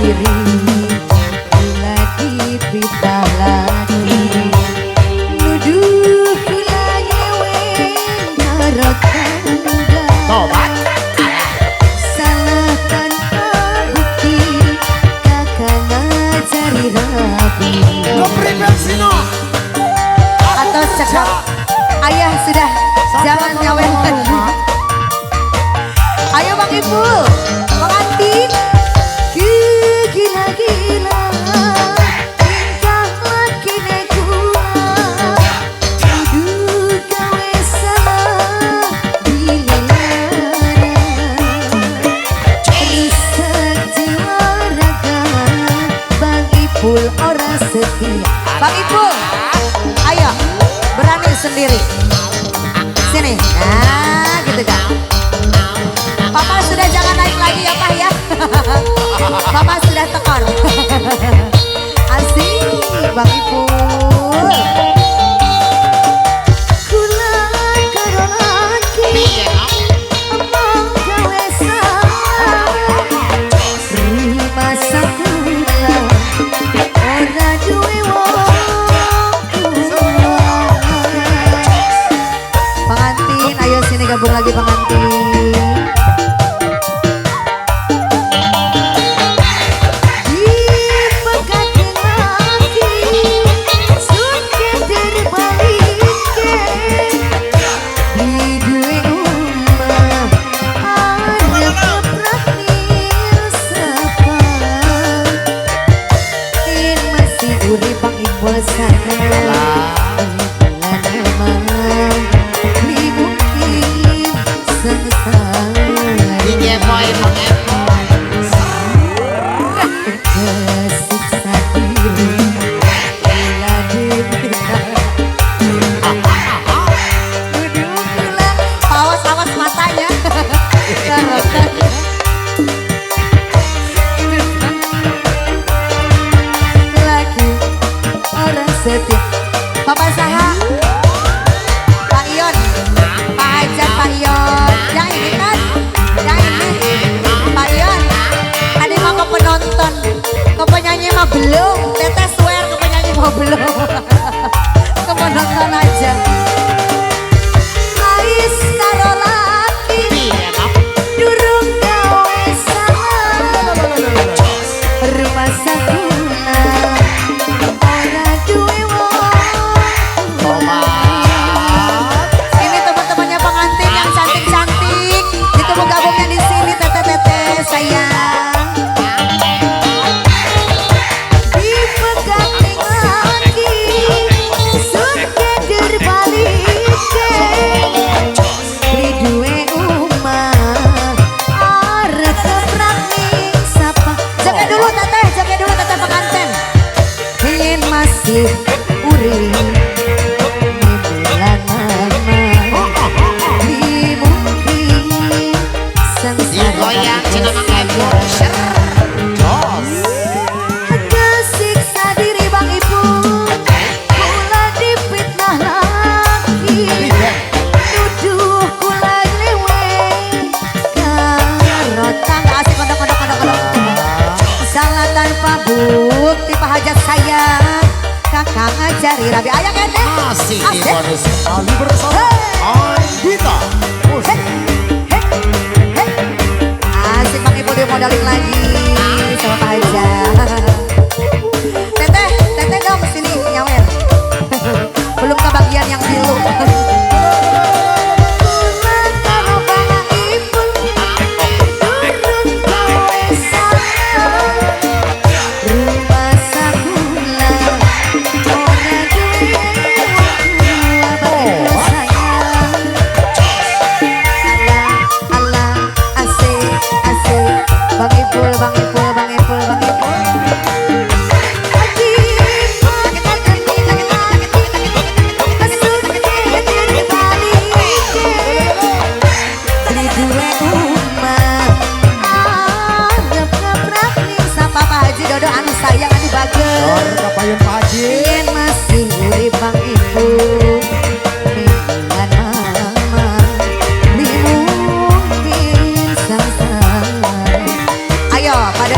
sendiri lagi pitah lagi nuduh kula nyewe karo tangga tobat salah tanpa bukti kakak ngajari rapi kepribadian atau cakap ayah sudah jangan nyawel lagi. Ayo Bang Ipul pengantin gila-gila tingkah laki negua kudu gawe salah bililana rusak jiwa raga Bang Ipul orang setia. Bang Ipul ayo berani sendiri sini nah gitu kan. Papa sudah jangan naik lagi ya Pak ya. Papa sudah tekor. Asik Bang Ipul. Kula karo laki emang gawe salah rumah sakula ora duwe wong tua. Pengantin ayo sini gabung lagi pengantin. Bapak Saha, Pak Ion, Pak Hajat, Pak Ion, yang ini kan, yang ini, Pak Ion, ada mau ke penonton, ke penyanyi mah belum, Teteh swear ke penyanyi mah belum, ke penonton aja. Ais karo laki, durung gawe salah, rumah sakuna, ora duwe wong. Ini teman-temannya pengantin yang cantik-cantik, itu mau gabungnya di sini teteh-teteh sayang. Dipegang lagi, sukeder balik, beli duwe umah, arep keprak nih sapa. Joget dulu teteh pengantin. Ingin masih urip. Bukti Pak Hajat saya kakak ngajari rabi ayah kene masih di bonus kali bersama Aindita asik Bang Ipul dia modalin lagi sama Pak Hajat. Teteh dong kesini nyawer belum kebagian yang bilu. Ayo pada